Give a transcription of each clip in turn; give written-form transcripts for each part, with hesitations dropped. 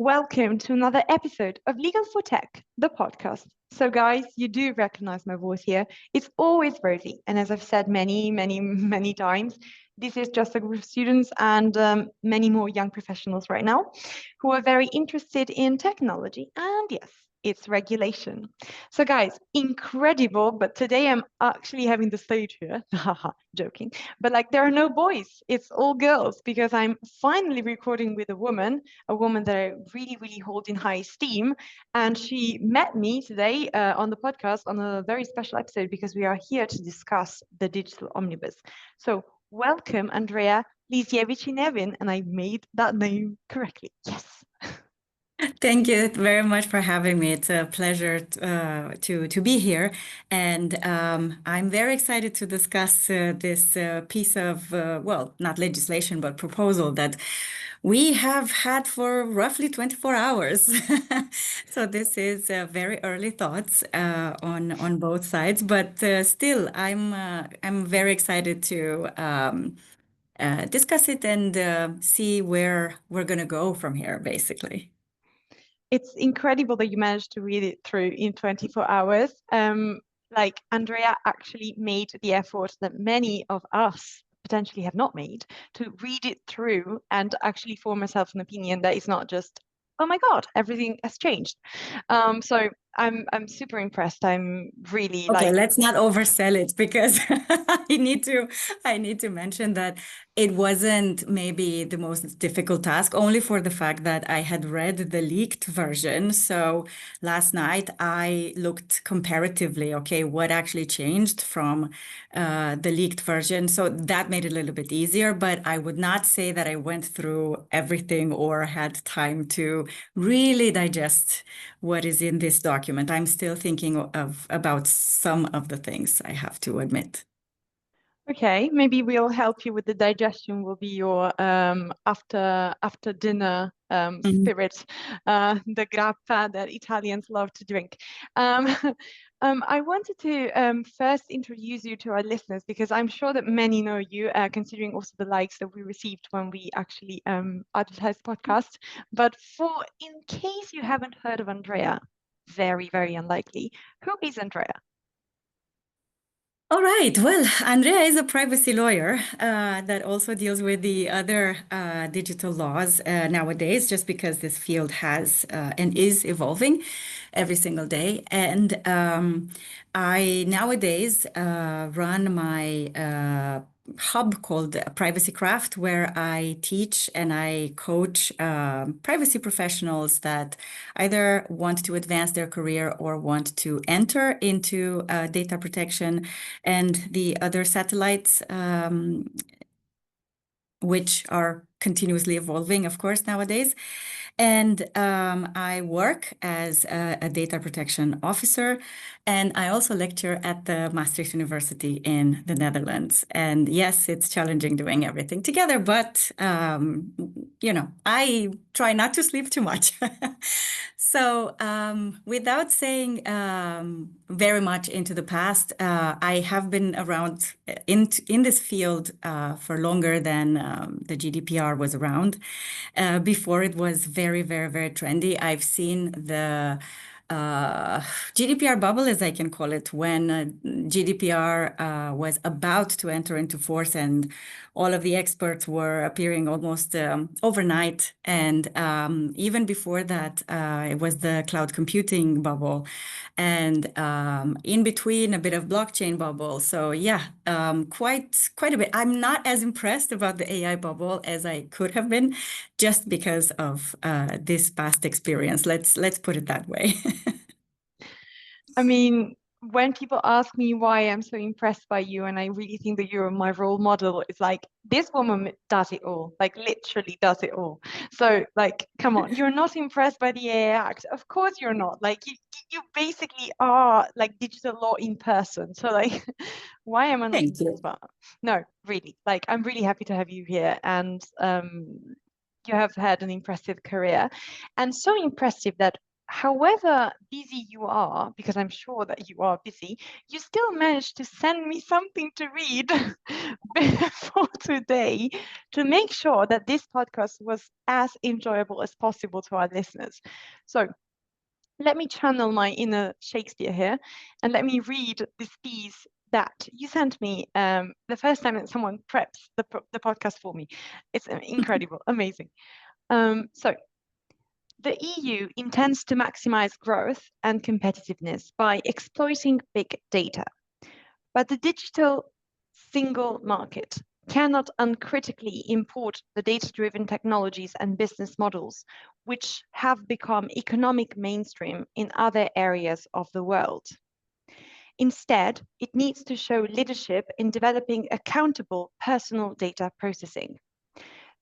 Welcome to another episode of Legal for Tech, the podcast. So, guys, you do recognize my voice here. It's always Rosie. And as I've said many times, this is just a group of students and many more young professionals right now who are very interested in technology. And yes, it's regulation. So, guys, incredible. But today I'm actually having the stage here. Haha, joking. But like, there are no boys, it's all girls because I'm finally recording with a woman that I really hold in high esteem. And she met me today on the podcast on a very special episode because we are here to discuss the Digital Omnibus. So welcome, Andreea Lisievici Nevin. And I made that name correctly. Yes. Thank you very much for having me. It's a pleasure to be here, and I'm very excited to discuss this piece of well, not legislation but proposal that we have had for roughly 24 hours. So this is very early thoughts on both sides, but still, I'm very excited to discuss it and see where we're going to go from here, basically. It's incredible that you managed to read it through in 24 hours. Like Andreea actually made the effort that many of us potentially have not made to read it through and actually form herself an opinion that is not just, oh my God, everything has changed. So I'm super impressed. I'm really Okay, like, let's not oversell it because I need to mention that it wasn't maybe the most difficult task, only for the fact that I had read the leaked version. So last night I looked comparatively, okay, what actually changed from the leaked version. So that made it a little bit easier, but I would not say that I went through everything or had time to really digest what is in this document. I'm still thinking about some of the things, I have to admit. okay, maybe we'll help you with the digestion. Will be your after dinner Mhm. spirit, the grappa that Italians love to drink. Um, I wanted to first introduce you to our listeners because I'm sure that many know you, considering also the likes that we received when we actually advertised the podcast. But for in case you haven't heard of Andreea, very unlikely, who is Andreea? All right. Well, Andrea is a privacy lawyer that also deals with the other digital laws nowadays, just because this field has and is evolving every single day. And I nowadays run my hub called Privacy Craft, where I teach and I coach privacy professionals that either want to advance their career or want to enter into data protection and the other satellites, which are continuously evolving, of course, nowadays. And I work as a data protection officer, and I also lecture at the Maastricht University in the Netherlands. And yes, it's challenging doing everything together, but I try not to sleep too much. So without saying very much into the past, I have been around in this field for longer than the GDPR was around. Before it was very trendy. I've seen the GDPR bubble, as I can call it, when GDPR was about to enter into force and all of the experts were appearing almost overnight. And even before that, it was the cloud computing bubble. And in between, a bit of blockchain bubble. So yeah, quite a bit. I'm not as impressed about the AI bubble as I could have been, just because of this past experience. Let's put it that way. I mean, when people ask me why I'm so impressed by you, and I really think that you're my role model, it's like this woman does it all, like literally does it all. So, like, come on, you're not impressed by the AI Act. Of course you're not. Like, you basically are like digital law in person. So, like, why am I not Thank you. impressed? But no, really, like, I'm really happy to have you here, and you have had an impressive career, and so impressive that however busy you are, because I'm sure that you are busy, you still managed to send me something to read before today to make sure that this podcast was as enjoyable as possible to our listeners. So let me channel my inner Shakespeare here and let me read this piece that you sent me the first time that someone preps the podcast for me. It's incredible, amazing. So the EU intends to maximize growth and competitiveness by exploiting big data. But the digital single market cannot uncritically import the data-driven technologies and business models, which have become economic mainstream in other areas of the world. Instead, it needs to show leadership in developing accountable personal data processing.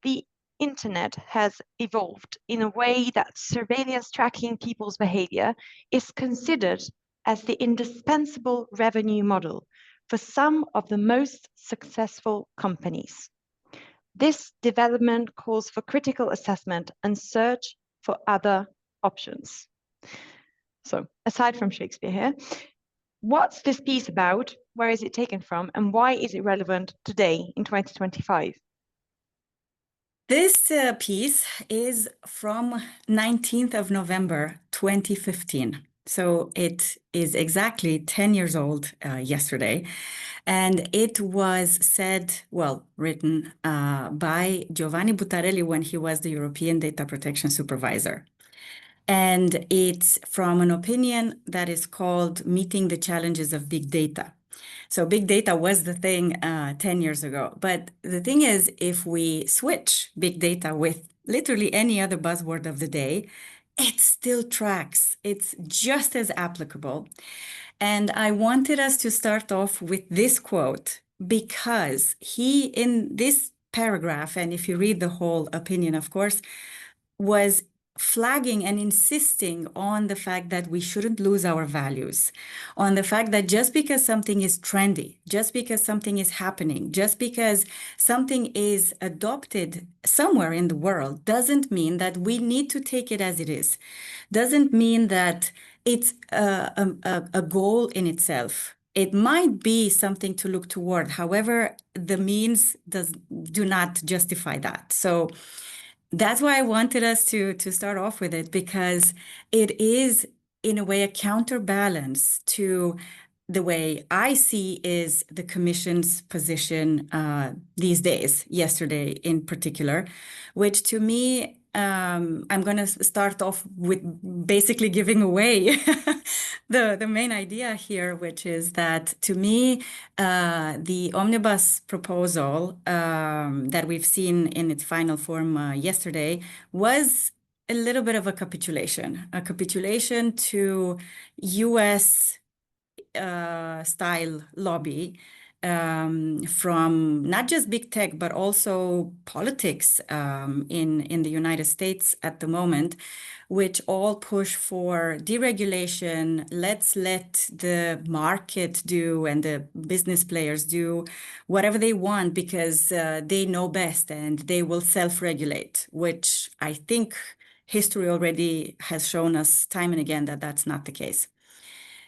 The internet has evolved in a way that surveillance tracking people's behavior is considered as the indispensable revenue model for some of the most successful companies. This development calls for critical assessment and search for other options. So, aside from Shakespeare here, what's this piece about? Where is it taken from? And why is it relevant today in 2025? This piece is from 19th of November, 2015. So it is exactly 10 years old yesterday. And it was said, well, written by Giovanni Buttarelli when he was the European Data Protection Supervisor. And it's from an opinion that is called Meeting the Challenges of Big Data. So big data was the thing 10 years ago. But the thing is, if we switch big data with literally any other buzzword of the day, it still tracks. It's just as applicable. And I wanted us to start off with this quote because he, in this paragraph, and if you read the whole opinion, of course, was flagging and insisting on the fact that we shouldn't lose our values, on the fact that just because something is trendy, just because something is happening, just because something is adopted somewhere in the world, doesn't mean that we need to take it as it is, doesn't mean that it's a goal in itself. It might be something to look toward. However, the means do not justify that. So that's why I wanted us to start off with it, because it is, in a way, a counterbalance to the way I see is the Commission's position these days, yesterday in particular, which to me, I'm going to start off with basically giving away the main idea here, which is that to me, the omnibus proposal that we've seen in its final form yesterday was a little bit of a capitulation to US style lobby from not just big tech, but also politics in the United States at the moment, which all push for deregulation. Let's let the market do and the business players do whatever they want because they know best and they will self-regulate, which I think history already has shown us time and again that that's not the case.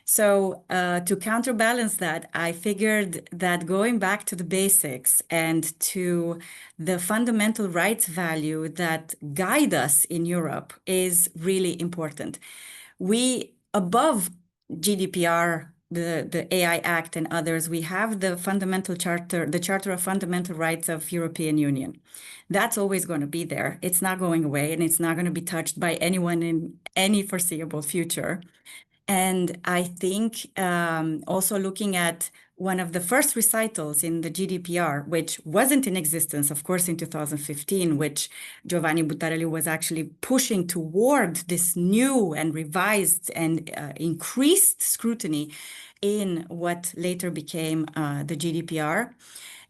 So to counterbalance that, I figured that going back to the basics and to the fundamental rights value that guide us in Europe is really important. We, above GDPR, the AI Act and others, we have the fundamental charter, the Charter of Fundamental Rights of European Union. That's always going to be there. It's not going away, and it's not going to be touched by anyone in any foreseeable future. And I think also looking at one of the first recitals in the GDPR, which wasn't in existence, of course, in 2015, which Giovanni Buttarelli was actually pushing toward this new and revised and increased scrutiny in what later became the GDPR.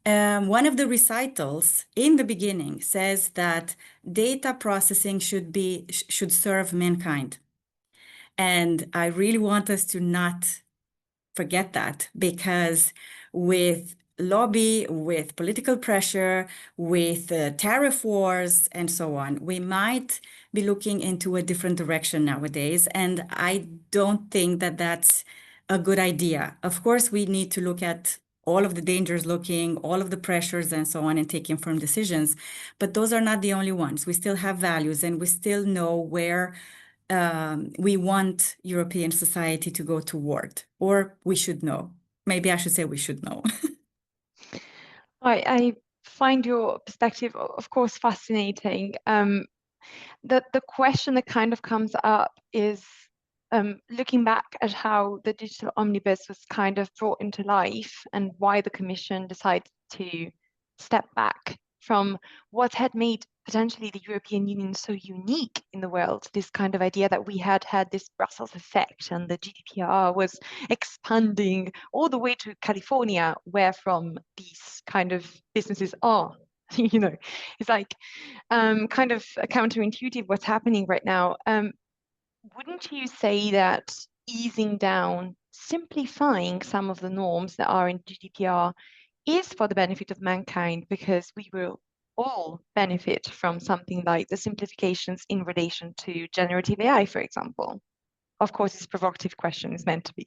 One of the recitals in the beginning says that data processing should serve mankind. And I really want us to not forget that, because with lobby, with political pressure, with tariff wars, and so on, we might be looking into a different direction nowadays. And I don't think that that's a good idea. Of course, we need to look at all of the dangers looking, all of the pressures and so on, and take informed decisions. But those are not the only ones. We still have values, and we still know where we want European society to go toward, or we should know. Maybe I should say we should know. I find your perspective, of course, fascinating. The question that kind of comes up is looking back at how the Digital Omnibus was kind of brought into life and why the Commission decided to step back from what had made potentially the European Union so unique in the world, this kind of idea that we had this Brussels effect and the GDPR was expanding all the way to California, where from these kind of businesses are. You know, it's like kind of counterintuitive what's happening right now. Wouldn't you say that easing down, simplifying some of the norms that are in GDPR is for the benefit of mankind, because we will all benefit from something like the simplifications in relation to generative AI, for example? Of course, this provocative question is meant to be.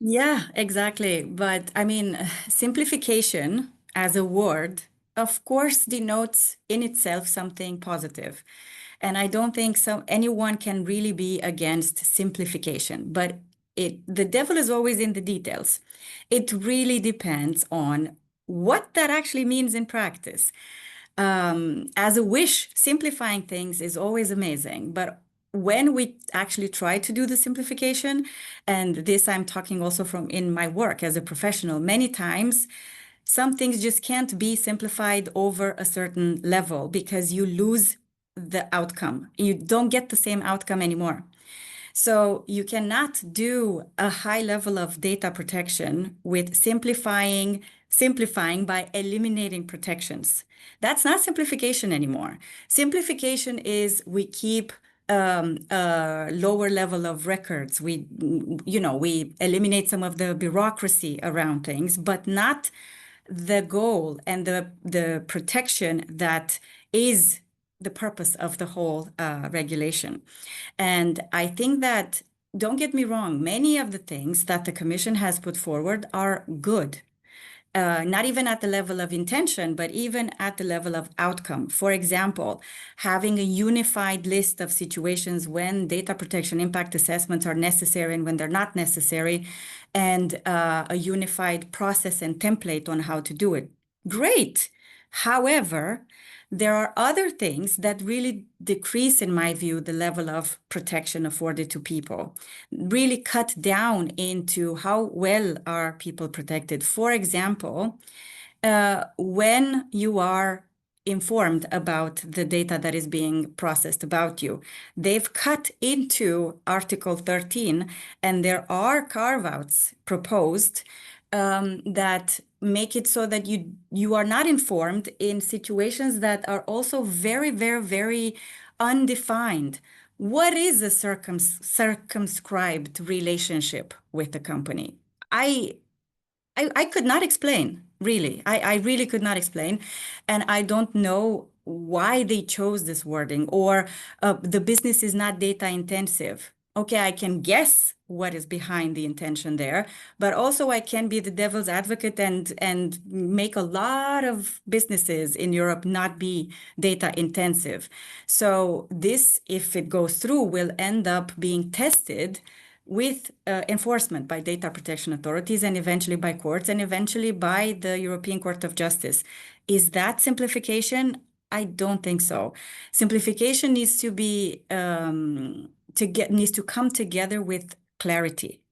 Yeah, exactly. But I mean, simplification as a word, of course, denotes in itself something positive. And I don't think anyone can really be against simplification, but the devil is always in the details. It really depends on what that actually means in practice. As a wish, simplifying things is always amazing, but when we actually try to do the simplification, and this I'm talking also from in my work as a professional, many times some things just can't be simplified over a certain level because you lose the outcome. You don't get the same outcome anymore. So you cannot do a high level of data protection with simplifying by eliminating protections. That's not simplification anymore. Simplification is we keep a lower level of records. We eliminate some of the bureaucracy around things, but not the goal and the protection that is the purpose of the whole regulation. And I think that, don't get me wrong, many of the things that the Commission has put forward are good. Not even at the level of intention, but even at the level of outcome. For example, having a unified list of situations when data protection impact assessments are necessary and when they're not necessary, and a unified process and template on how to do it. Great. However, there are other things that really decrease, in my view, the level of protection afforded to people, really cut down into how well are people protected. For example, when you are informed about the data that is being processed about you, they've cut into Article 13, and there are carve-outs proposed that make it so that you are not informed in situations that are also very, very, very undefined. What is a circumscribed relationship with the company? I could not explain, really. I really could not explain. And I don't know why they chose this wording, or the business is not data intensive. Okay, I can guess what is behind the intention there, but also I can be the devil's advocate and make a lot of businesses in Europe not be data intensive. So this, if it goes through, will end up being tested with enforcement by data protection authorities and eventually by courts and eventually by the European Court of Justice. Is that simplification? I don't think so. Simplification needs to be needs to come together with clarity.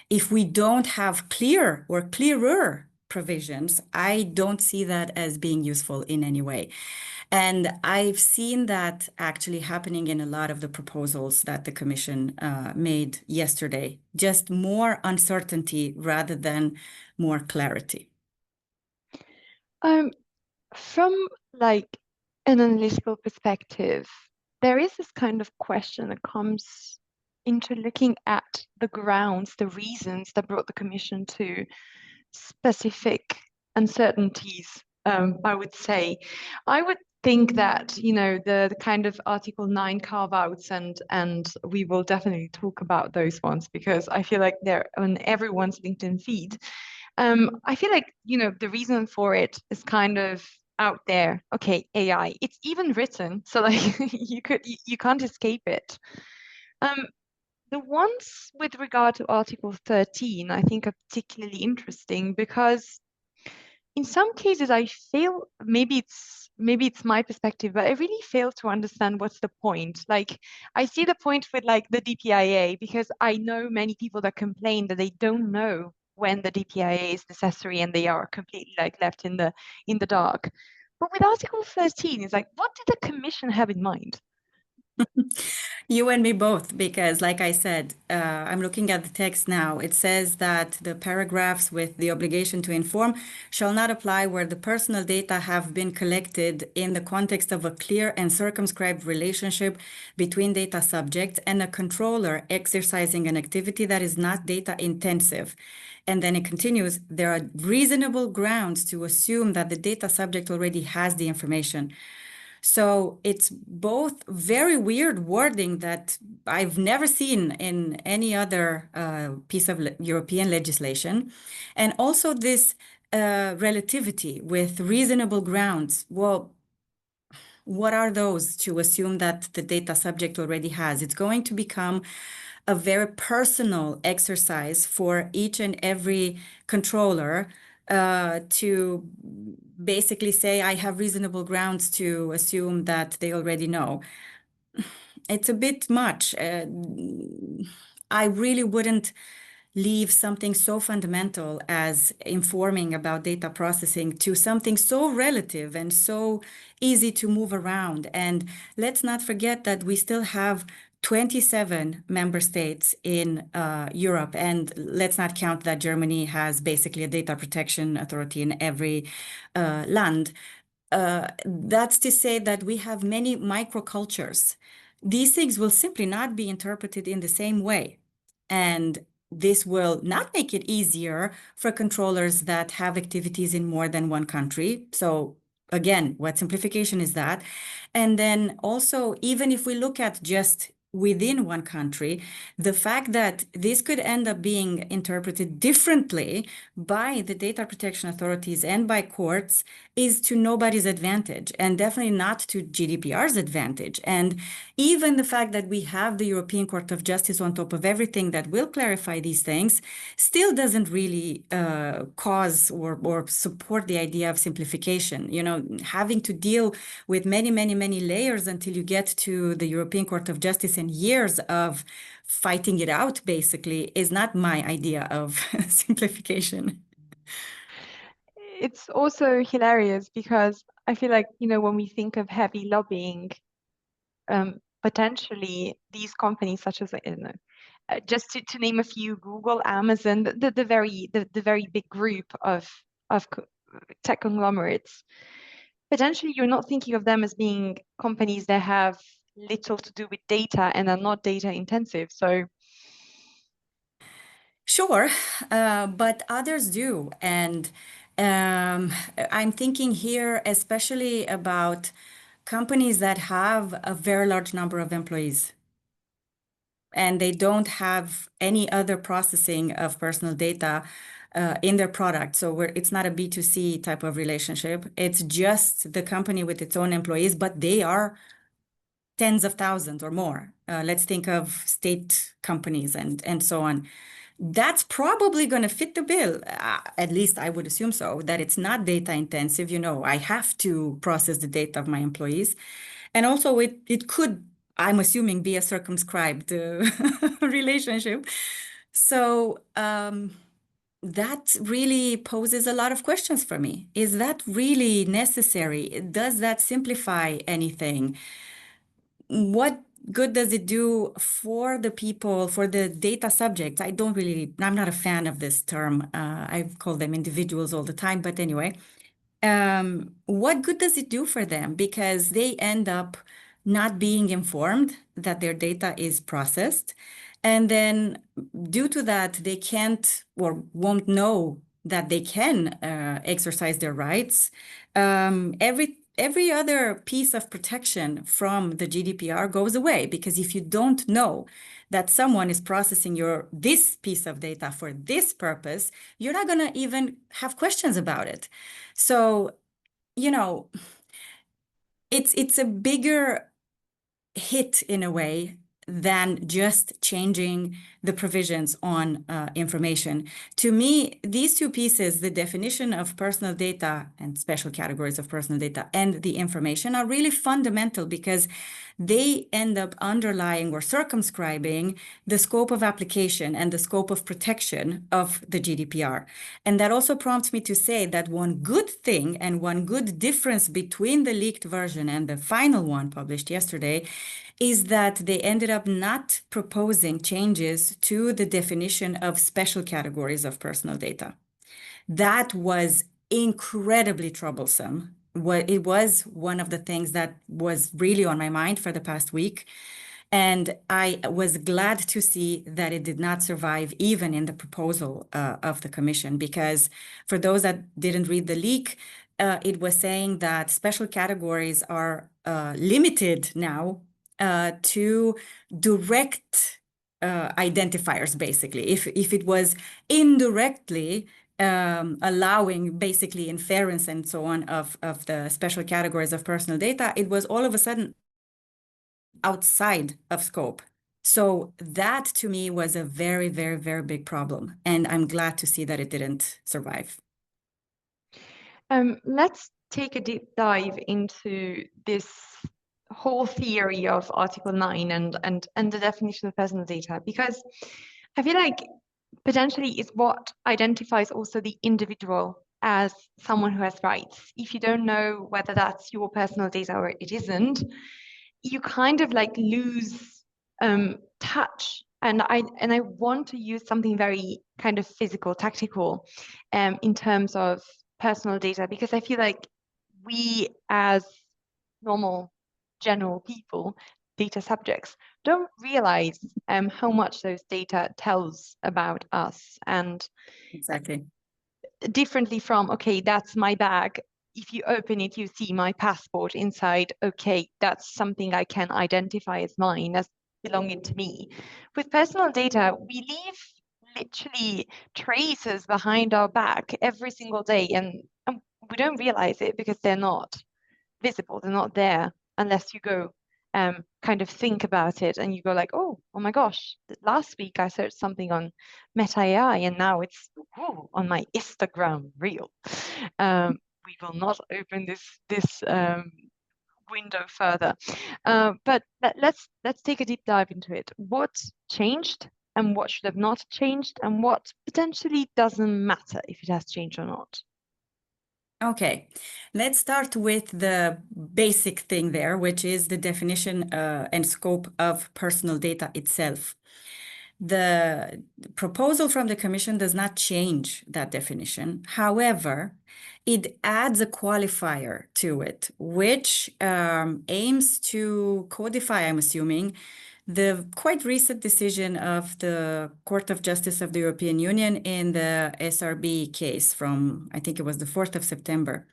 If we don't have clear or clearer provisions, I don't see that as being useful in any way. And I've seen that actually happening in a lot of the proposals that the Commission made yesterday, just more uncertainty rather than more clarity. From like an analytical perspective, there is this kind of question that comes into looking at the grounds, the reasons that brought the Commission to specific uncertainties, I would say. I would think that, you know, the kind of Article 9 carve-outs, and we will definitely talk about those ones because I feel like they're on everyone's LinkedIn feed. I feel like, you know, the reason for it is kind of out there. Okay, AI. It's even written, so like you can't escape it. Um, the ones with regard to Article 13, I think are particularly interesting because in some cases I feel maybe it's my perspective, but I really fail to understand what's the point. Like I see the point with like the DPIA because I know many people that complain that they don't know when the DPIA is necessary and they are completely like left in the dark. But with Article 13, it's like, what did the Commission have in mind? You and me both, because like I said, I'm looking at the text now. It says that the paragraphs with the obligation to inform shall not apply where the personal data have been collected in the context of a clear and circumscribed relationship between data subject and a controller exercising an activity that is not data intensive. And then it continues, there are reasonable grounds to assume that the data subject already has the information. So it's both very weird wording that I've never seen in any other piece of European legislation, and also this relativity with reasonable grounds. Well, what are those to assume that the data subject already has? It's going to become a very personal exercise for each and every controller to basically say, I have reasonable grounds to assume that they already know. It's a bit much. I really wouldn't leave something so fundamental as informing about data processing to something so relative and so easy to move around. And let's not forget that we still have 27 member states in Europe. And let's not count that Germany has basically a data protection authority in every land. That's to say that we have many microcultures. These things will simply not be interpreted in the same way. And this will not make it easier for controllers that have activities in more than one country. So again, what simplification is that? And then also, even if we look at just within one country, the fact that this could end up being interpreted differently by the data protection authorities and by courts is to nobody's advantage, and definitely not to GDPR's advantage. And even the fact that we have the European Court of Justice on top of everything that will clarify these things still doesn't really cause or support the idea of simplification. You know, having to deal with many, many, many layers until you get to the European Court of Justice and years of fighting it out, basically, is not my idea of simplification. It's also hilarious because I feel like, you know, when we think of heavy lobbying, potentially these companies such as, I don't know, just to name a few, Google, Amazon, the very big group of tech conglomerates, potentially you're not thinking of them as being companies that have little to do with data and are not data intensive. So Sure, but others do. And I'm thinking here especially about companies that have a very large number of employees and they don't have any other processing of personal data in their product. So it's not a B2C type of relationship. It's just the company with its own employees, but they are tens of thousands or more. Let's think of state companies and so on. That's probably going to fit the bill. At least I would assume so, that it's not data intensive. You know, I have to process the data of my employees. And also it could, I'm assuming, be a circumscribed relationship. So that really poses a lot of questions for me. Is that really necessary? Does that simplify anything? What good does it do for the people, for the data subjects? I'm not a fan of this term. I call them individuals all the time, but anyway, what good does it do for them? Because they end up not being informed that their data is processed. And then due to that, they can't or won't know that they can exercise their rights, every other piece of protection from the GDPR goes away, because if you don't know that someone is processing this piece of data for this purpose, you're not going to even have questions about it. So, you know, it's a bigger hit in a way than just changing the provisions on information. To me, these two pieces, the definition of personal data and special categories of personal data and the information, are really fundamental, because they end up underlying or circumscribing the scope of application and the scope of protection of the GDPR. And that also prompts me to say that one good thing and one good difference between the leaked version and the final one published yesterday is that they ended up not proposing changes to the definition of special categories of personal data. That was incredibly troublesome. It was one of the things that was really on my mind for the past week. And I was glad to see that it did not survive even in the proposal of the Commission, because for those that didn't read the leak, it was saying that special categories are limited now to direct identifiers, basically. If it was indirectly allowing basically inference and so on of the special categories of personal data, it was all of a sudden outside of scope. So that to me was a very, very, very big problem. And I'm glad to see that it didn't survive. Let's take a deep dive into this whole theory of Article 9 and the definition of personal data, because I feel like potentially it's what identifies also the individual as someone who has rights. If you don't know whether that's your personal data or it isn't, you kind of like lose touch. And I want to use something very kind of physical, tactical, in terms of personal data, because I feel like we as normal general people, data subjects, don't realize how much those data tells about us. And Exactly. differently from, okay, that's my bag. If you open it, you see my passport inside. Okay, that's something I can identify as mine, as belonging to me. With personal data, we leave literally traces behind our back every single day, and we don't realize it because they're not visible, they're not there unless you go kind of think about it and you go like, oh my gosh, last week I searched something on Meta AI and now it's on my Instagram reel. We will not open this window further, but let's take a deep dive into it. What changed and what should have not changed, and what potentially doesn't matter if it has changed or not? Okay, let's start with the basic thing there, which is the definition and scope of personal data itself. The proposal from the Commission does not change that definition. However, it adds a qualifier to it, which aims to codify, I'm assuming, the quite recent decision of the Court of Justice of the European Union in the SRB case from, I think it was the 4th of September.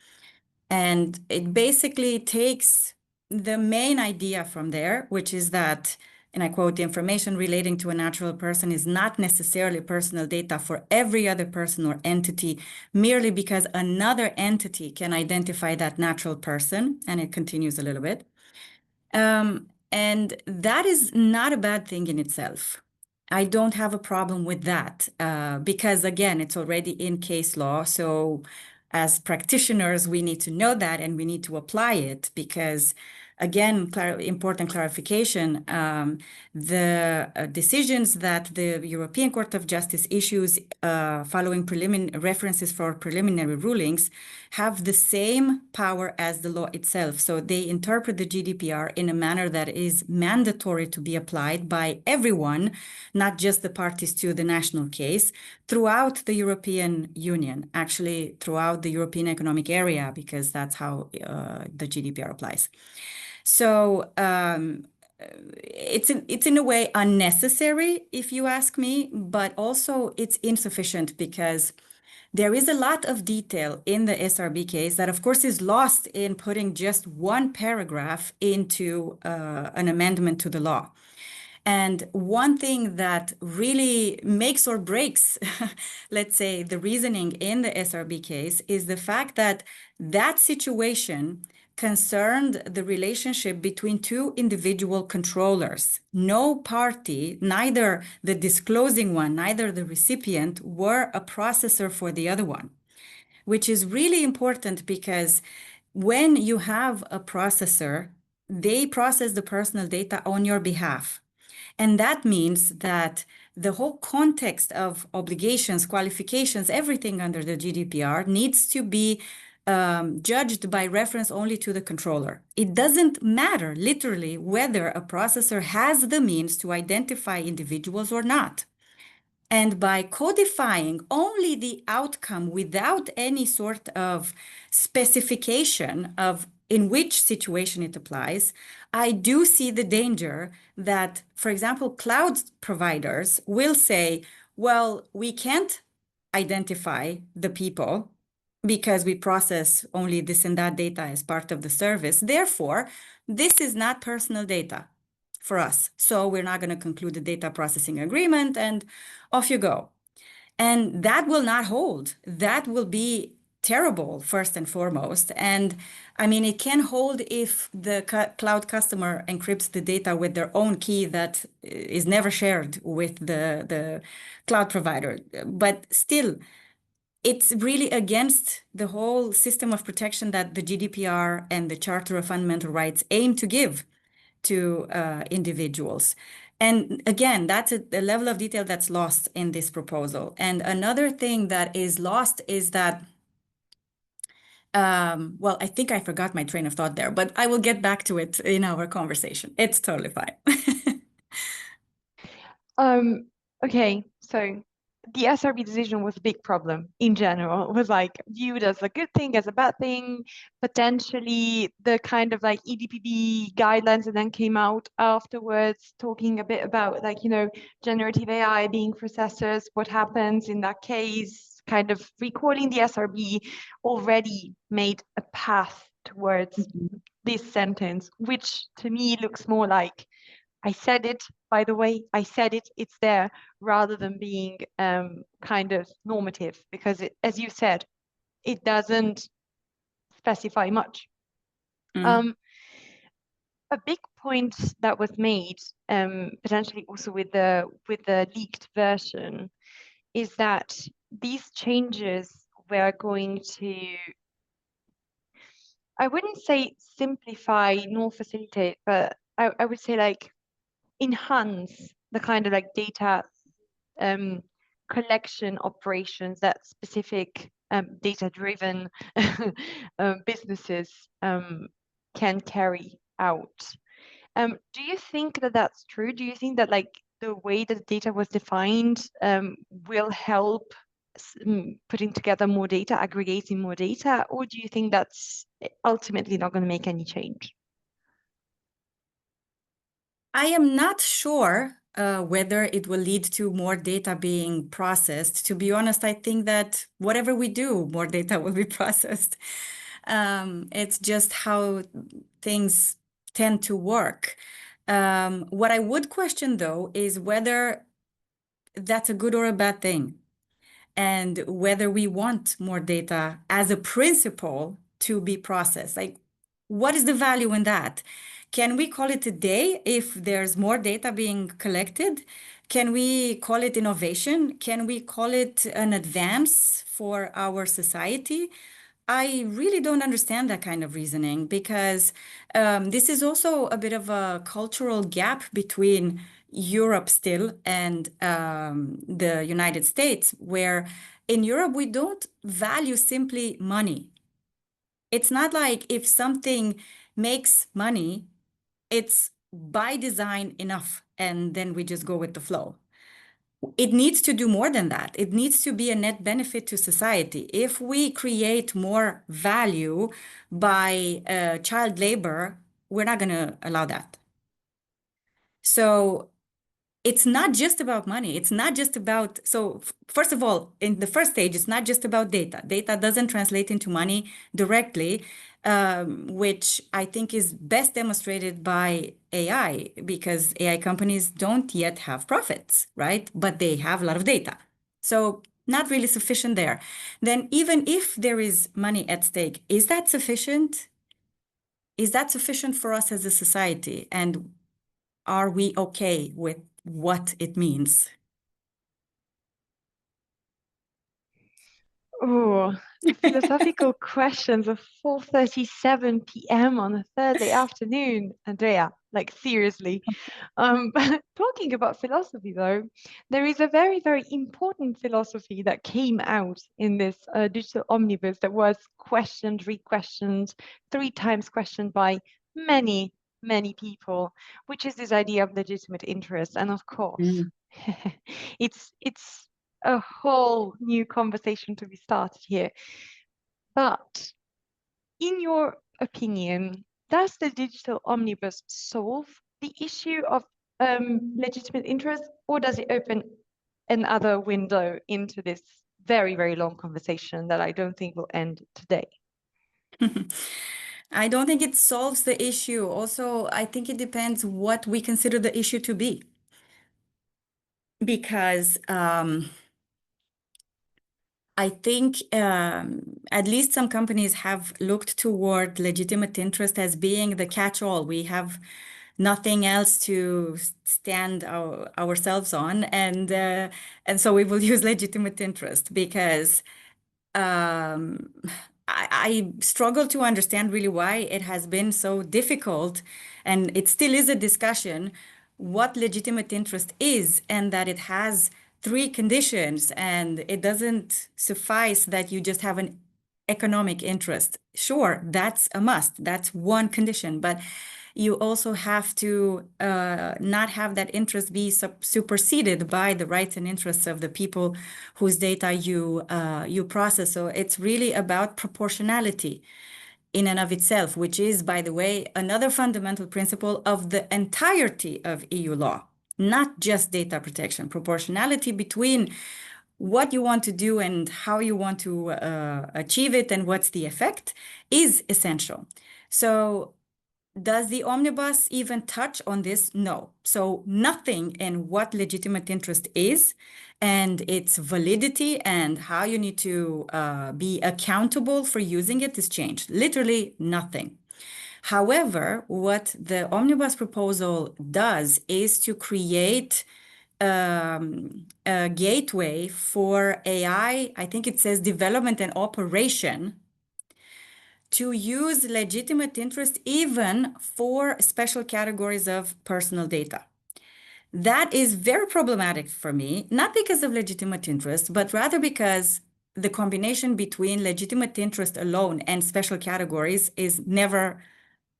And it basically takes the main idea from there, which is that, and I quote, the information relating to a natural person is not necessarily personal data for every other person or entity, merely because another entity can identify that natural person. And it continues a little bit. And that is not a bad thing in itself. I don't have a problem with that because, again, it's already in case law. So as practitioners, we need to know that and we need to apply it because, again, important clarification, the decisions that the European Court of Justice issues following references for preliminary rulings have the same power as the law itself. So they interpret the GDPR in a manner that is mandatory to be applied by everyone, not just the parties to the national case, throughout the European Union, actually throughout the European Economic Area, because that's how the GDPR applies. So it's in a way unnecessary, if you ask me, but also it's insufficient because There is a lot of detail in the SRB case that, of course, is lost in putting just one paragraph into an amendment to the law. And one thing that really makes or breaks, let's say, the reasoning in the SRB case is the fact that that situation concerned the relationship between two individual controllers. No party, neither the disclosing one, neither the recipient, were a processor for the other one, which is really important because when you have a processor, they process the personal data on your behalf. And that means that the whole context of obligations, qualifications, everything under the GDPR needs to be judged by reference only to the controller. It doesn't matter, literally, whether a processor has the means to identify individuals or not. And by codifying only the outcome without any sort of specification of in which situation it applies, I do see the danger that, for example, cloud providers will say, well, we can't identify the people because we process only this and that data as part of the service. Therefore, this is not personal data for us. So we're not going to conclude the data processing agreement and off you go. And that will not hold. That will be terrible, first and foremost. And I mean, it can hold if the cloud customer encrypts the data with their own key that is never shared with the cloud provider. But still, it's really against the whole system of protection that the GDPR and the Charter of Fundamental Rights aim to give to individuals. And again, that's a level of detail that's lost in this proposal. And another thing that is lost is that, well, I think I forgot my train of thought there, but I will get back to it in our conversation. It's totally fine. Okay, so the SRB decision was a big problem in general. It was like viewed as a good thing, as a bad thing, potentially the kind of like EDPB guidelines that then came out afterwards, talking a bit about like, generative AI being processors, what happens in that case, kind of recalling the SRB already made a path towards this sentence, which to me looks more like I said it, by the way, I said it, it's there, rather than being kind of normative, because as you said, it doesn't specify much. Mm. A big point that was made, potentially also with the leaked version, is that these changes were going to, I wouldn't say simplify nor facilitate, but I would say like enhance the kind of like data collection operations that specific data-driven businesses can carry out. Do you think that that's true? Do you think that like the way that data was defined will help putting together more data, aggregating more data, or do you think that's ultimately not going to make any change? I am not sure whether it will lead to more data being processed. To be honest, I think that whatever we do, more data will be processed. It's just how things tend to work. What I would question, though, is whether that's a good or a bad thing, and whether we want more data as a principle to be processed. Like, what is the value in that? Can we call it a day if there's more data being collected? Can we call it innovation? Can we call it an advance for our society? I really don't understand that kind of reasoning because this is also a bit of a cultural gap between Europe still and the United States, where in Europe we don't value simply money. It's not like if something makes money, it's by design enough, and then we just go with the flow. It needs to do more than that. It needs to be a net benefit to society. If we create more value by child labor, we're not going to allow that. So it's not just about money. It's not just about, so first of all, in the first stage, it's not just about data. Data doesn't translate into money directly, which I think is best demonstrated by AI, because AI companies don't yet have profits, right? But they have a lot of data. So not really sufficient there. Then even if there is money at stake, is that sufficient? Is that sufficient for us as a society? And are we okay with what it means? Oh, philosophical questions of 4:37 p.m. on a Thursday afternoon, Andrea. Like seriously. Talking about philosophy, though, there is a very, very important philosophy that came out in this digital omnibus that was questioned, re-questioned, 3 times questioned by many, many people, which is this idea of legitimate interest. And of course, Mm. it's a whole new conversation to be started here. But in your opinion, does the digital omnibus solve the issue of legitimate interest, or does it open another window into this very, very long conversation that I don't think will end today? I don't think it solves the issue. Also, I think it depends what we consider the issue to be. Because I think at least some companies have looked toward legitimate interest as being the catch-all. We have nothing else to stand ourselves on, and so we will use legitimate interest because um, I struggle to understand really why it has been so difficult, and it still is a discussion, what legitimate interest is, and that it has 3 conditions, and it doesn't suffice that you just have an economic interest. Sure, that's a must. That's one condition, but you also have to not have that interest be superseded by the rights and interests of the people whose data you process. So it's really about proportionality in and of itself, which is, by the way, another fundamental principle of the entirety of EU law, not just data protection. Proportionality between what you want to do and how you want to achieve it and what's the effect is essential. So does the omnibus even touch on this? No. So nothing in what legitimate interest is and its validity and how you need to be accountable for using it is changed. Literally nothing. However, what the omnibus proposal does is to create a gateway for AI, I think it says development and operation, to use legitimate interest even for special categories of personal data. That is very problematic for me, not because of legitimate interest, but rather because the combination between legitimate interest alone and special categories is never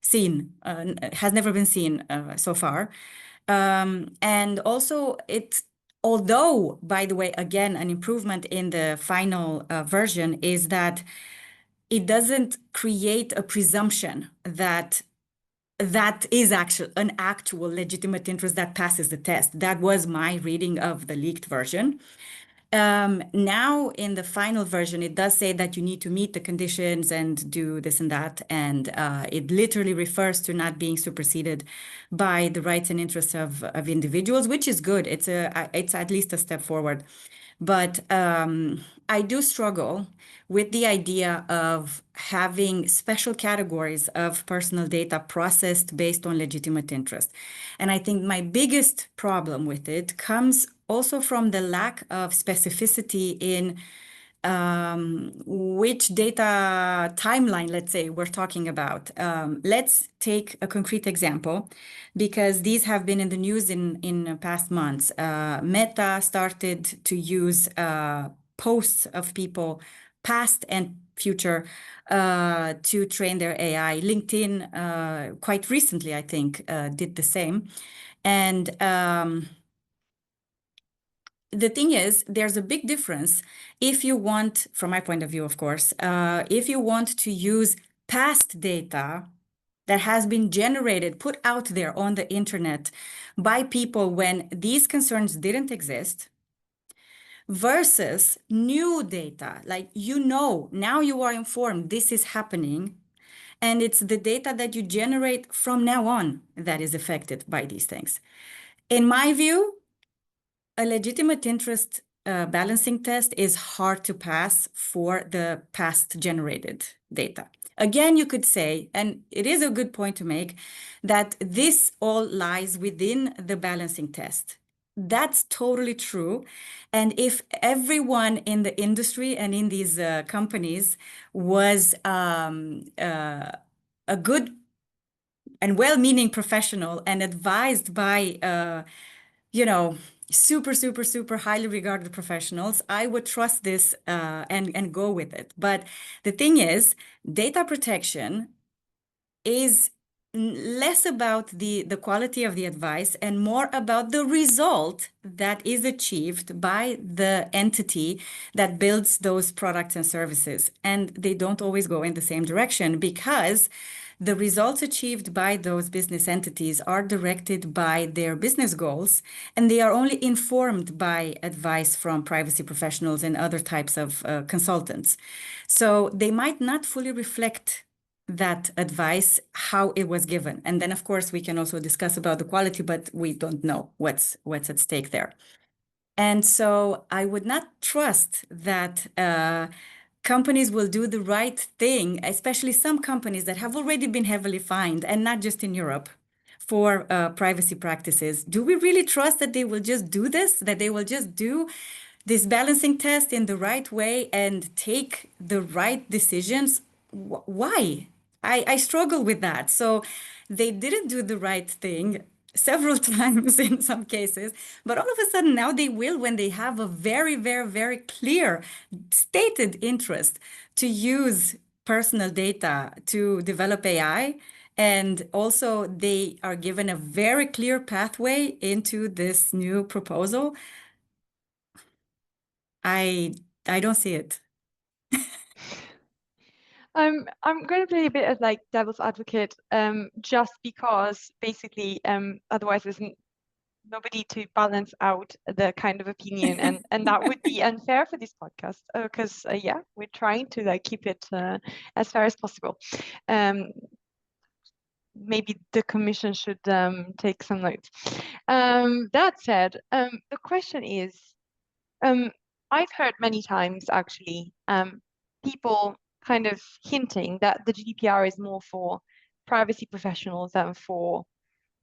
seen, has never been seen so far. And also, although, by the way, again, an improvement in the final version is that it doesn't create a presumption that that is actually an actual legitimate interest that passes the test. That was my reading of the leaked version. Now, in the final version, it does say that you need to meet the conditions and do this and that. And it literally refers to not being superseded by the rights and interests of individuals, which is good. It's at least a step forward. But I do struggle with the idea of having special categories of personal data processed based on legitimate interest. And I think my biggest problem with it comes also from the lack of specificity in which data timeline, let's say, we're talking about. Let's take a concrete example, because these have been in the news in past months. Meta started to use posts of people, past and future, to train their AI. LinkedIn, quite recently, I think, did the same. And the thing is, there's a big difference if you want, from my point of view, of course, if you want to use past data that has been generated, put out there on the internet by people when these concerns didn't exist, versus new data, like, now you are informed this is happening, and it's the data that you generate from now on that is affected by these things. In my view, a legitimate interest balancing test is hard to pass for the past generated data. Again, you could say, and it is a good point to make, that this all lies within the balancing test. That's totally true. And if everyone in the industry and in these companies was a good and well-meaning professional and advised by super, super, super highly regarded professionals, I would trust this and go with it. But the thing is, data protection is less about the quality of the advice and more about the result that is achieved by the entity that builds those products and services. And they don't always go in the same direction, because the results achieved by those business entities are directed by their business goals, and they are only informed by advice from privacy professionals and other types of consultants. So they might not fully reflect that advice, how it was given. And then, of course, we can also discuss about the quality, but we don't know what's at stake there. And so I would not trust that companies will do the right thing, especially some companies that have already been heavily fined, and not just in Europe, for privacy practices. Do we really trust that they will just do this, that they will just do this balancing test in the right way and take the right decisions? Why? I struggle with that. So they didn't do the right thing several times in some cases, but all of a sudden now they will, when they have a very, very, very clear stated interest to use personal data to develop AI. And also they are given a very clear pathway into this new proposal. I don't see it. I'm going to play a bit of like devil's advocate, just because basically, otherwise there's nobody to balance out the kind of opinion, and that would be unfair for this podcast, because yeah, we're trying to like keep it as fair as possible. Maybe the commission should take some notes. That said, the question is, I've heard many times actually, people kind of hinting that the GDPR is more for privacy professionals than for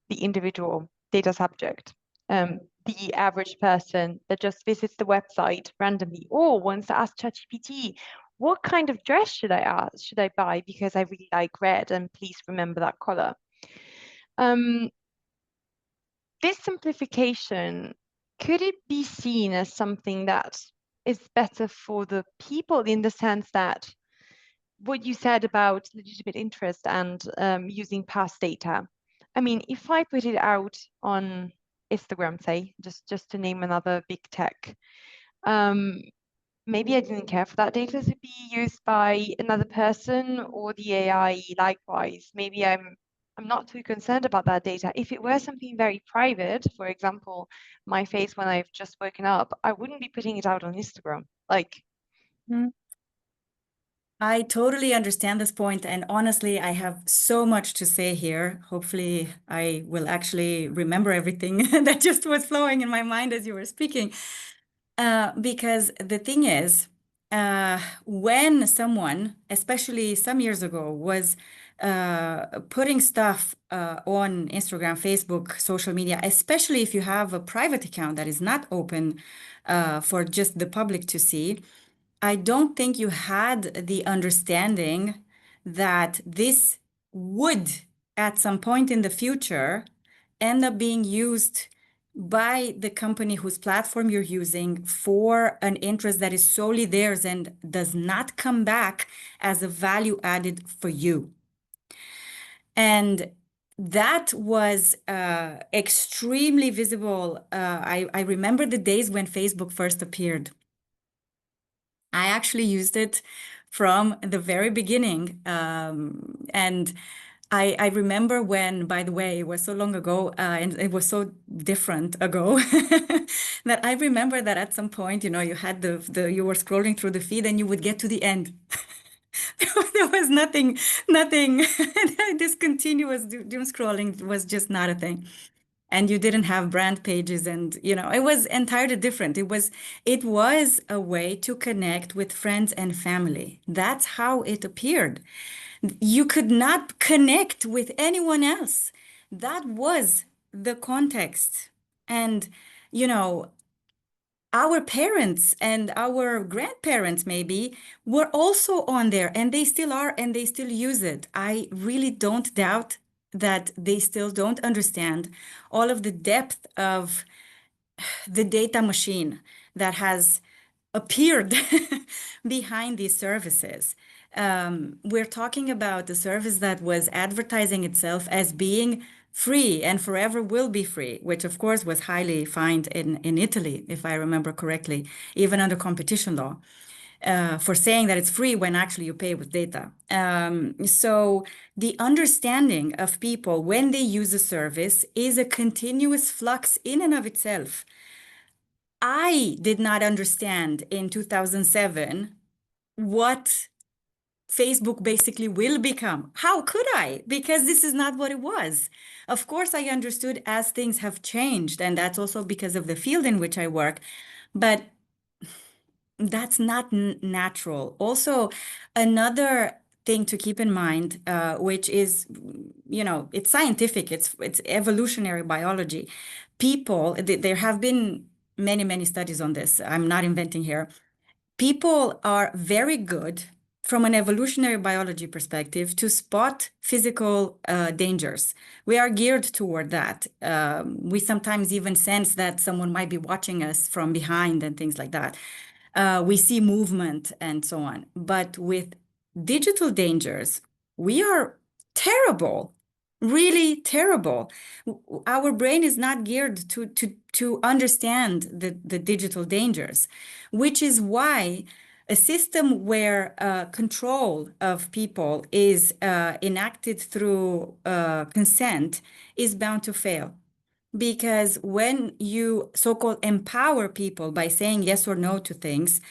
the individual data subject. The average person that just visits the website randomly or wants to ask ChatGPT, what kind of dress should I buy because I really like red, and please remember that color. This simplification, could it be seen as something that is better for the people, in the sense that what you said about legitimate interest and using past data? I mean, if I put it out on Instagram, say, just to name another big tech, maybe I didn't care for that data to be used by another person or the AI likewise. Maybe I'm not too concerned about that data. If it were something very private, for example, my face when I've just woken up, I wouldn't be putting it out on Instagram. Like, I totally understand this point, and honestly, I have so much to say here. Hopefully, I will actually remember everything that just was flowing in my mind as you were speaking. Because the thing is, when someone, especially some years ago, was putting stuff on Instagram, Facebook, social media, especially if you have a private account that is not open for just the public to see, I don't think you had the understanding that this would, at some point in the future, end up being used by the company whose platform you're using for an interest that is solely theirs and does not come back as a value added for you. And that was extremely visible. I remember the days when Facebook first appeared. I actually used it from the very beginning. And I remember when, by the way, it was so long ago, and it was so different ago that I remember that at some point, you had you were scrolling through the feed and you would get to the end. There was nothing. This continuous doom scrolling was just not a thing. And you didn't have brand pages, and it was entirely different. It was a way to connect with friends and family. That's how it appeared. You could not connect with anyone else. That was the context. And, you know, our parents and our grandparents maybe were also on there, and they still are, and they still use it. I really don't doubt that they still don't understand all of the depth of the data machine that has appeared behind these services. We're talking about a service that was advertising itself as being free and forever will be free, which of course was highly fined in Italy, if I remember correctly, even under competition law. For saying that it's free when actually you pay with data. So the understanding of people when they use a service is a continuous flux in and of itself. I did not understand in 2007 what Facebook basically will become. How could I? Because this is not what it was. Of course, I understood as things have changed, and that's also because of the field in which I work. But that's not natural. Also, another thing to keep in mind, which is, it's scientific, it's evolutionary biology. People, there have been many, many studies on this. I'm not inventing here. People are very good from an evolutionary biology perspective to spot physical dangers. We are geared toward that. We sometimes even sense that someone might be watching us from behind and things like that. We see movement and so on. But with digital dangers, we are terrible, really terrible. Our brain is not geared to understand the digital dangers, which is why a system where control of people is enacted through consent is bound to fail. Because when you so-called empower people by saying yes or no to things,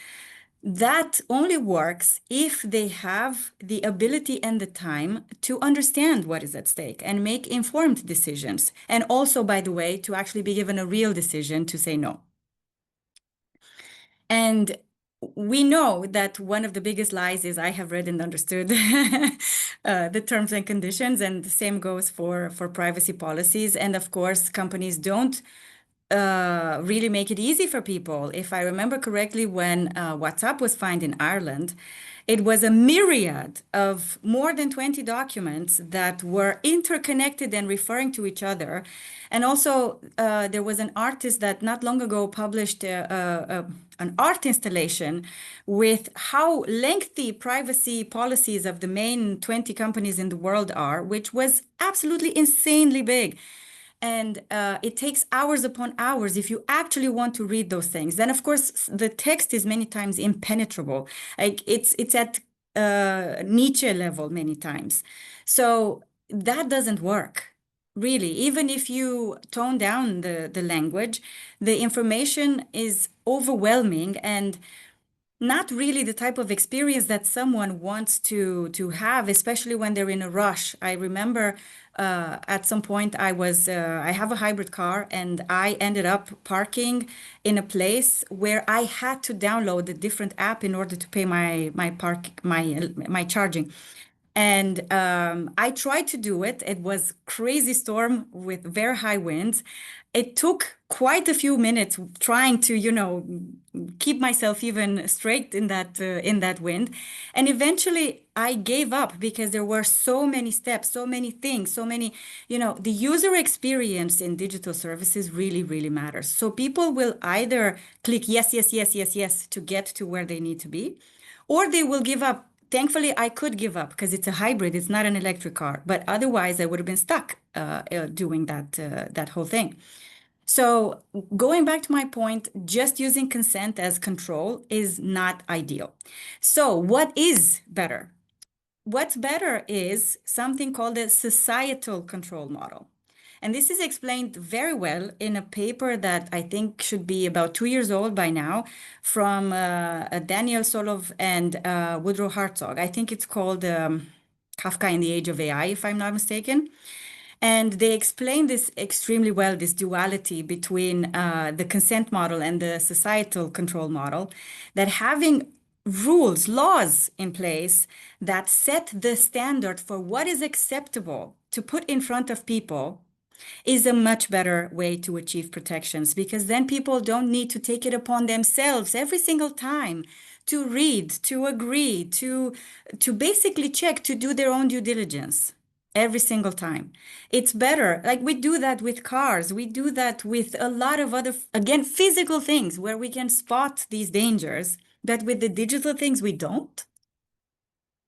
that only works if they have the ability and the time to understand what is at stake and make informed decisions. And also, by the way, to actually be given a real decision to say no. And we know that one of the biggest lies is I have read and understood the terms and conditions, and the same goes for privacy policies. And of course, companies don't really make it easy for people. If I remember correctly, when WhatsApp was fined in Ireland, it was a myriad of more than 20 documents that were interconnected and referring to each other. And also, there was an artist that not long ago published an art installation with how lengthy privacy policies of the main 20 companies in the world are, which was absolutely insanely big. And it takes hours upon hours if you actually want to read those things. Then, of course, the text is many times impenetrable. Like it's at Nietzsche level many times. So that doesn't work, really. Even if you tone down the language, the information is overwhelming and not really the type of experience that someone wants to have, especially when they're in a rush. I remember at some point I have a hybrid car, and I ended up parking in a place where I had to download a different app in order to pay my charging. And I tried to do it. It was crazy storm with very high winds. It took quite a few minutes trying to, keep myself even straight in that wind. And eventually I gave up because there were so many steps, so many things, so many, the user experience in digital services really, really matters. So people will either click yes, yes, yes, yes, yes to get to where they need to be, or they will give up. Thankfully, I could give up because it's a hybrid. It's not an electric car. But otherwise, I would have been stuck doing that whole thing. So going back to my point, just using consent as control is not ideal. So what is better? what's better is something called a societal control model. And this is explained very well in a paper that I think should be about 2 years old by now from Daniel Solov and Woodrow Hartzog. I think it's called Kafka in the Age of AI, if I'm not mistaken. And they explain this extremely well, this duality between the consent model and the societal control model, that having rules, laws in place that set the standard for what is acceptable to put in front of people is a much better way to achieve protections, because then people don't need to take it upon themselves every single time to read, to agree, to basically check, to do their own due diligence every single time. It's better. Like we do that with cars, we do that with a lot of other, again, physical things where we can spot these dangers, but with the digital things, we don't.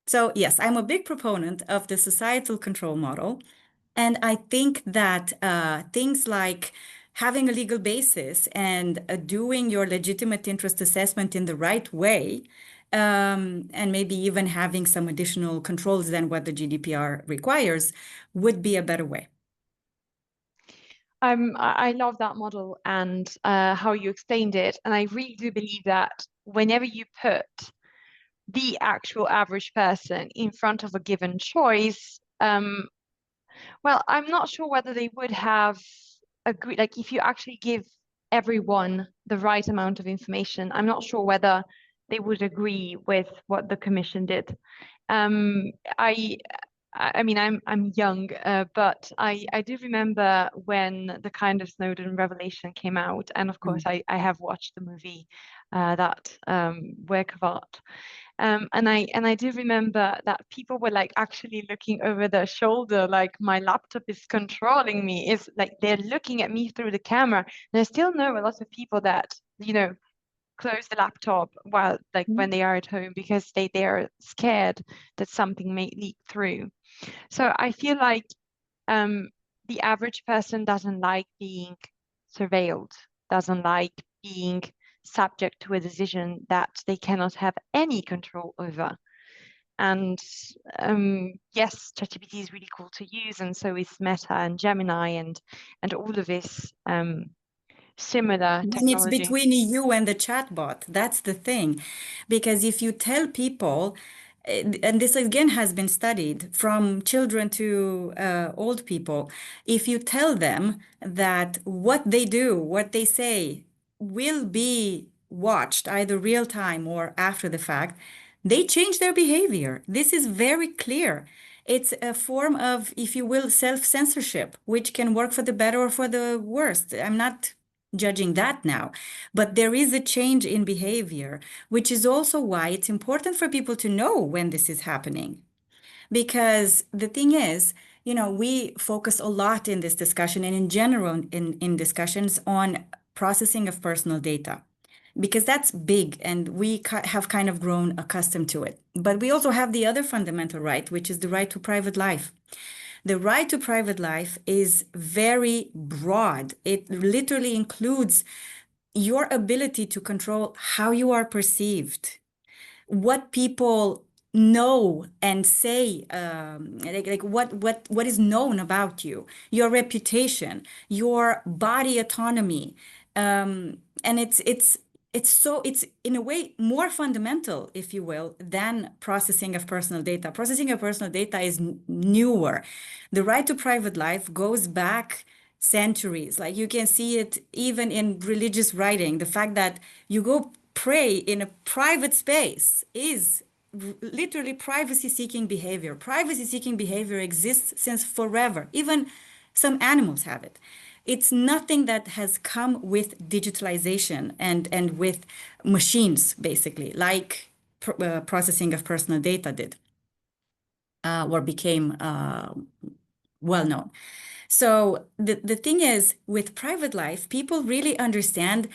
So yes, I'm a big proponent of the societal control model. And I think that things like having a legal basis and doing your legitimate interest assessment in the right way, and maybe even having some additional controls than what the GDPR requires, would be a better way. I love that model and how you explained it. And I really do believe that whenever you put the actual average person in front of a given choice, well, I'm not sure whether they would have agreed. Like, if you actually give everyone the right amount of information, I'm not sure whether they would agree with what the commission did. Um, I, I mean, I'm young, but I do remember when the kind of Snowden revelation came out, and of course, I have watched the movie, that work of art. And I do remember that people were like actually looking over their shoulder, like my laptop is controlling me. It's like they're looking at me through the camera. And I still know a lot of people that, close the laptop while like when they are at home because they are scared that something may leak through. So I feel like the average person doesn't like being surveilled, doesn't like being subject to a decision that they cannot have any control over. And yes, ChatGPT is really cool to use, and so is Meta and Gemini and all of this similar When it's technology. between you and the chatbot, that's the thing. Because if you tell people, and this again has been studied from children to old people, if you tell them that what they do, what they say will be watched either real time or after the fact, they change their behavior. This is very clear. It's a form of, if you will, self-censorship, which can work for the better or for the worst. I'm not judging that now. But there is a change in behavior, which is also why it's important for people to know when this is happening. Because the thing is, we focus a lot in this discussion and in general in discussions on processing of personal data, because that's big and we have kind of grown accustomed to it. But we also have the other fundamental right, which is the right to private life. The right to private life is very broad. It literally includes your ability to control how you are perceived, what people know and say, like what is known about you, your reputation, your body autonomy, and it's in a way more fundamental, if you will, than processing of personal data. Processing of personal data is newer. The right to private life goes back centuries. Like you can see it even in religious writing. The fact that you go pray in a private space is literally privacy-seeking behavior. Privacy-seeking behavior exists since forever. Even some animals have it. It's nothing that has come with digitalization and with machines, basically, like processing of personal data did, or became well known. So the thing is, with private life, people really understand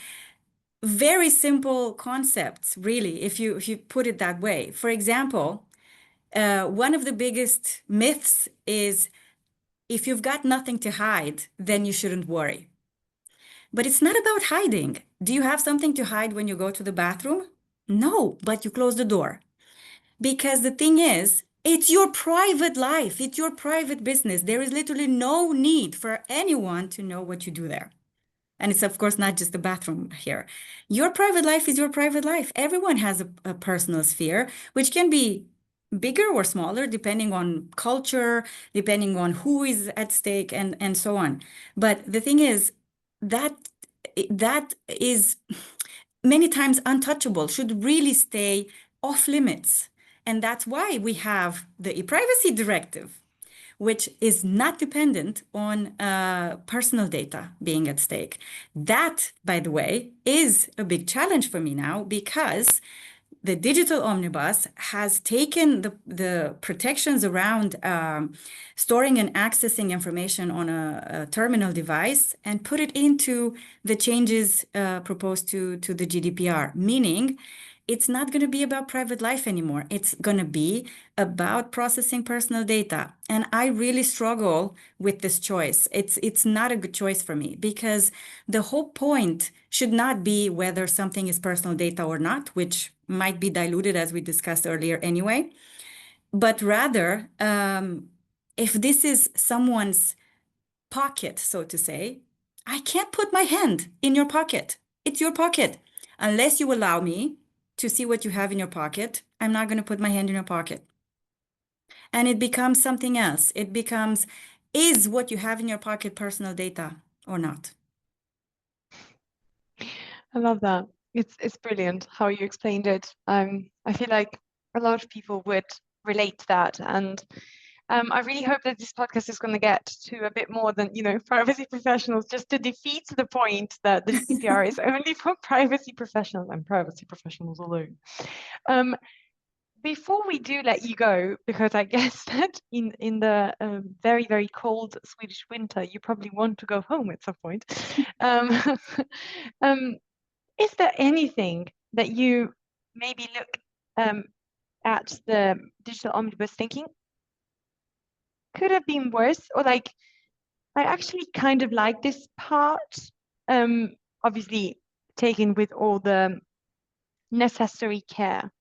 very simple concepts, really, if you put it that way. For example, one of the biggest myths is if you've got nothing to hide, then you shouldn't worry. But it's not about hiding. Do you have something to hide when you go to the bathroom? No, but you close the door. Because the thing is, It's your private life. It's your private business. There is literally no need for anyone to know what you do there. And it's, of course, not just the bathroom here. Your private life is your private life. Everyone has a personal sphere, which can be bigger or smaller, depending on culture, depending on who is at stake, and so on. But the thing is, that that is many times untouchable, should really stay off limits. And that's why we have the e-privacy directive, which is not dependent on personal data being at stake. That, by the way, is a big challenge for me now, because the Digital Omnibus has taken the protections around storing and accessing information on a terminal device and put it into the changes proposed to the GDPR, meaning it's not going to be about private life anymore. It's going to be about processing personal data. And I really struggle with this choice. It's not a good choice for me, because the whole point should not be whether something is personal data or not, which might be diluted, as we discussed earlier anyway, but rather, if this is someone's pocket, so to say, I can't put my hand in your pocket. It's your pocket. Unless you allow me to see what you have in your pocket, I'm not going to put my hand in your pocket. And it becomes something else. It becomes, is what you have in your pocket personal data or not? I love that. It's brilliant how you explained it. I feel like a lot of people would relate to that, and I really hope that this podcast is going to get to a bit more than, privacy professionals, just to defeat the point that the GDPR is only for privacy professionals and privacy professionals alone. Before we do let you go, because I guess that in the very, very cold Swedish winter, you probably want to go home at some point. Um, is there anything that you maybe look at the Digital Omnibus thinking could have been worse, or like, I actually kind of like this part, obviously taken with all the necessary care?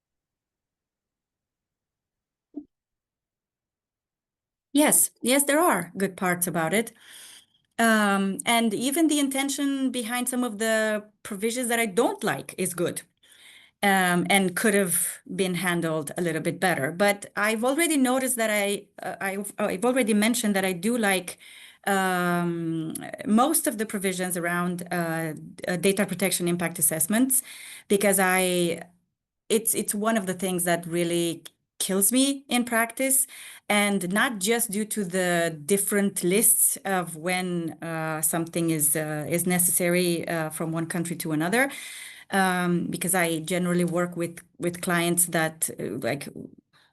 Yes, there are good parts about it. And even the intention behind some of the provisions that I don't like is good, and could have been handled a little bit better. But I've already noticed that I've already mentioned that I do like most of the provisions around data protection impact assessments, because it's one of the things that really kills me in practice, and not just due to the different lists of when something is necessary from one country to another, because I generally work with clients that like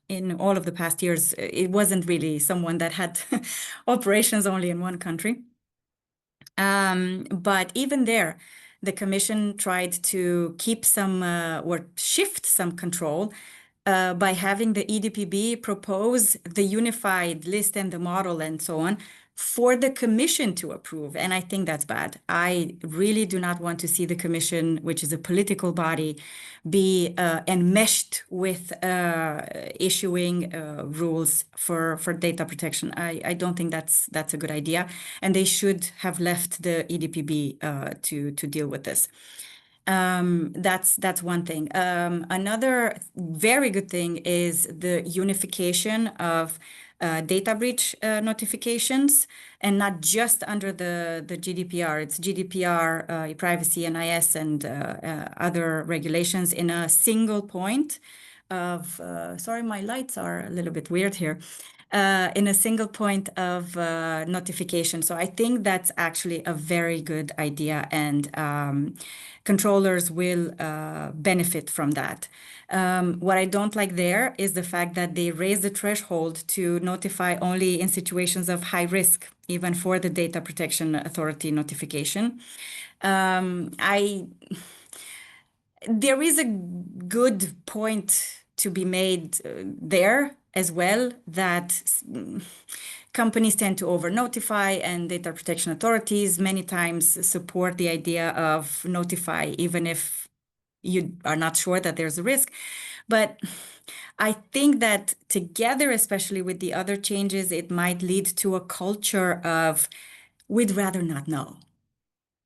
in all of the past years, it wasn't really someone that had operations only in one country. But even there, the Commission tried to keep some or shift some control by having the EDPB propose the unified list and the model and so on for the Commission to approve. And I think that's bad. I really do not want to see the Commission, which is a political body, be enmeshed with issuing rules for data protection. I don't think that's a good idea. And they should have left the EDPB to deal with this. That's one thing. Another very good thing is the unification of data breach notifications, and not just under the GDPR. It's GDPR, privacy, NIS, and other regulations in a single point of, sorry, my lights are a little bit weird here. In a single point of notification. So I think that's actually a very good idea, and controllers will benefit from that. What I don't like there is the fact that they raise the threshold to notify only in situations of high risk, even for the Data Protection Authority notification. There is a good point to be made there as well, that companies tend to over-notify, and data protection authorities many times support the idea of notify even if you are not sure that there's a risk. But I think that together, especially with the other changes, it might lead to a culture of we'd rather not know.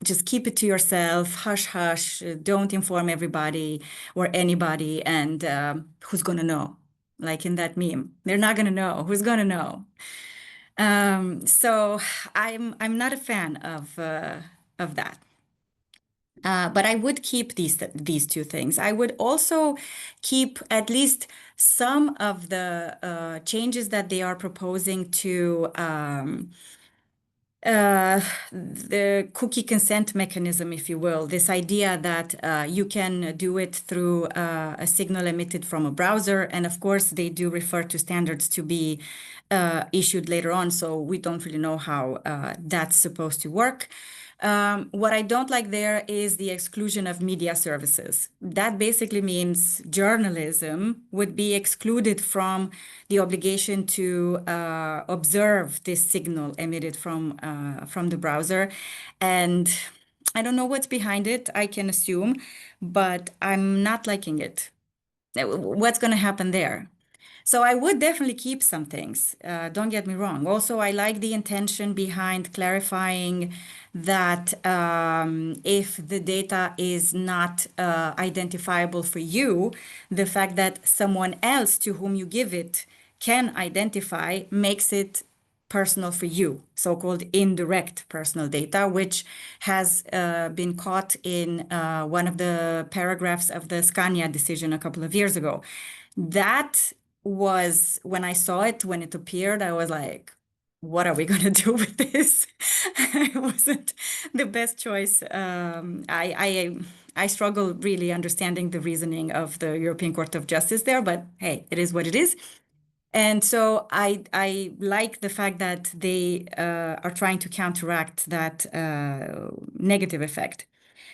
Just keep it to yourself, hush, hush, don't inform everybody or anybody. And who's going to know? Like in that meme, they're not going to know. Who's going to know? So I'm not a fan of that. But I would keep these two things. I would also keep at least some of the changes that they are proposing to the cookie consent mechanism, if you will, this idea that you can do it through a signal emitted from a browser. And of course, they do refer to standards to be issued later on. So we don't really know how that's supposed to work. What I don't like there is the exclusion of media services. That basically means journalism would be excluded from the obligation to observe this signal emitted from the browser. And I don't know what's behind it, I can assume, but I'm not liking it. What's going to happen there? So I would definitely keep some things. Don't get me wrong. Also, I like the intention behind clarifying that if the data is not identifiable for you, the fact that someone else to whom you give it can identify makes it personal for you, so-called indirect personal data, which has been caught in one of the paragraphs of the Scania decision a couple of years ago. That was when I saw it, when it appeared, I was like, what are we going to do with this? It wasn't the best choice. I struggle really understanding the reasoning of the European Court of Justice there, but hey, it is what it is. And so I like the fact that they are trying to counteract that negative effect.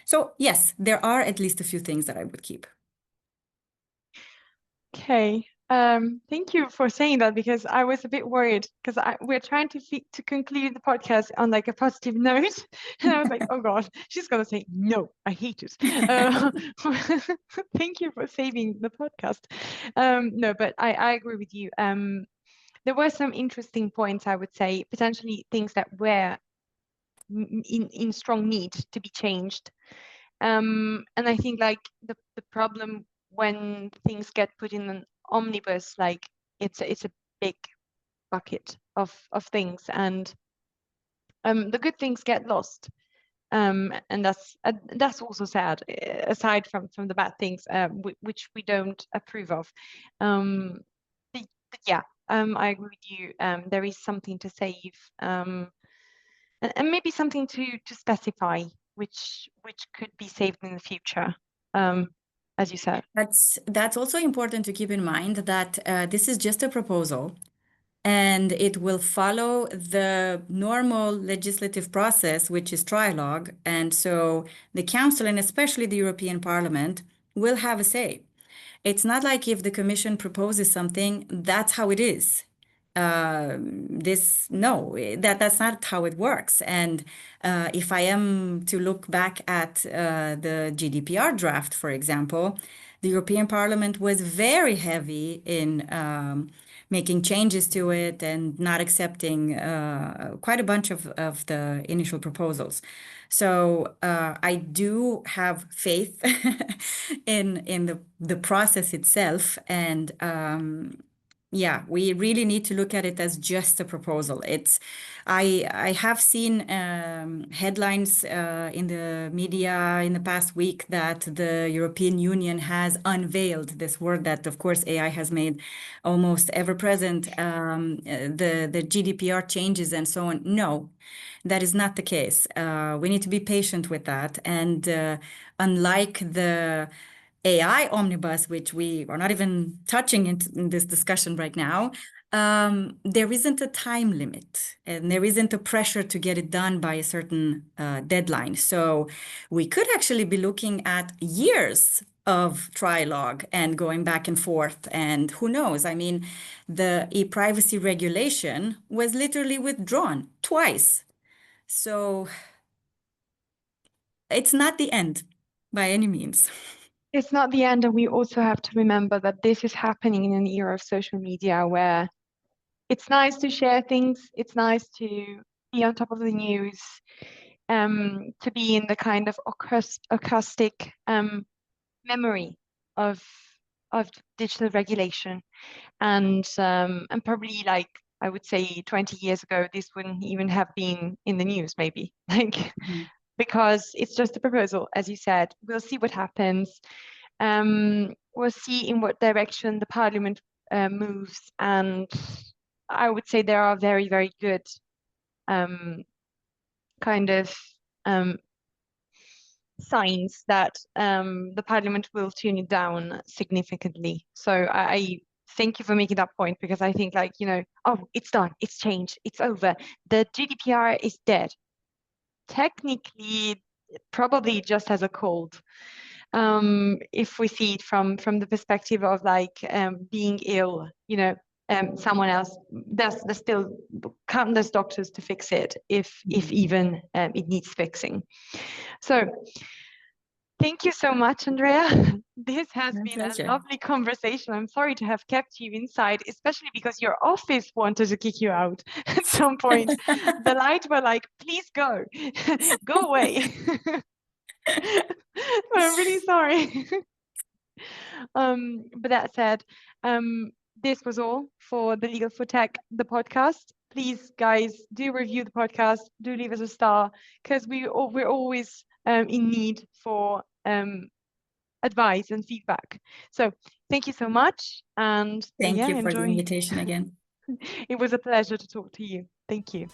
So yes, there are at least a few things that I would keep. Okay. Thank you for saying that, because I was a bit worried, because we're trying to conclude the podcast on like a positive note, and I was like, oh God, she's gonna say no, I hate it. Thank you for saving the podcast. No, but I agree with you. There were some interesting points, I would say, potentially things that were in strong need to be changed. And I think like the problem when things get put in an omnibus, like it's a big bucket of things, and the good things get lost. And that's also sad, aside from the bad things, which we don't approve of. But yeah, I agree with you. There is something to save, and maybe something to specify, which could be saved in the future, as you said. That's also important to keep in mind that this is just a proposal, and it will follow the normal legislative process, which is trilogue. And so the Council, and especially the European Parliament, will have a say. It's not like if the Commission proposes something, that's how it is. That's not how it works. And if I am to look back at the GDPR draft, for example, the European Parliament was very heavy in making changes to it and not accepting quite a bunch of the initial proposals. So I do have faith in the process itself, and yeah, we really need to look at it as just a proposal. I have seen headlines in the media in the past week that the European Union has unveiled this word that, of course, AI has made almost ever present, the GDPR changes and so on. No, that is not the case. We need to be patient with that. And unlike the AI omnibus, which we are not even touching in this discussion right now, there isn't a time limit, and there isn't a pressure to get it done by a certain deadline. So we could actually be looking at years of trilogue and going back and forth. And who knows? I mean, the e-privacy regulation was literally withdrawn twice. So it's not the end by any means. it's not the end, and we also have to remember that this is happening in an era of social media where it's nice to share things, it's nice to be on top of the news, to be in the kind of acoustic memory of digital regulation. And probably, like, I would say 20 years ago, this wouldn't even have been in the news, maybe. Like, because it's just a proposal, as you said. We'll see what happens. We'll see in what direction the parliament moves. And I would say there are very, very good kind of signs that the parliament will tune it down significantly. So I thank you for making that point, because I think, like, oh, it's done, it's changed, it's over. The GDPR is dead. Technically, probably just as a cold. If we see it from the perspective of, like, being ill, someone else, there's still countless doctors to fix it, if even it needs fixing. So thank you so much, Andreea. This has My been pleasure. a lovely conversation. I'm sorry to have kept you inside, especially because your office wanted to kick you out at some point. The light were like, please go, go away. I'm really sorry. But that said, this was all for the Legal for Tech, the podcast. Please, guys, do review the podcast. Do leave us a star, because we're always in need for advice and feedback. So thank you so much, and Thank you for the enjoy. invitation again. It was a pleasure to talk to you. Thank you.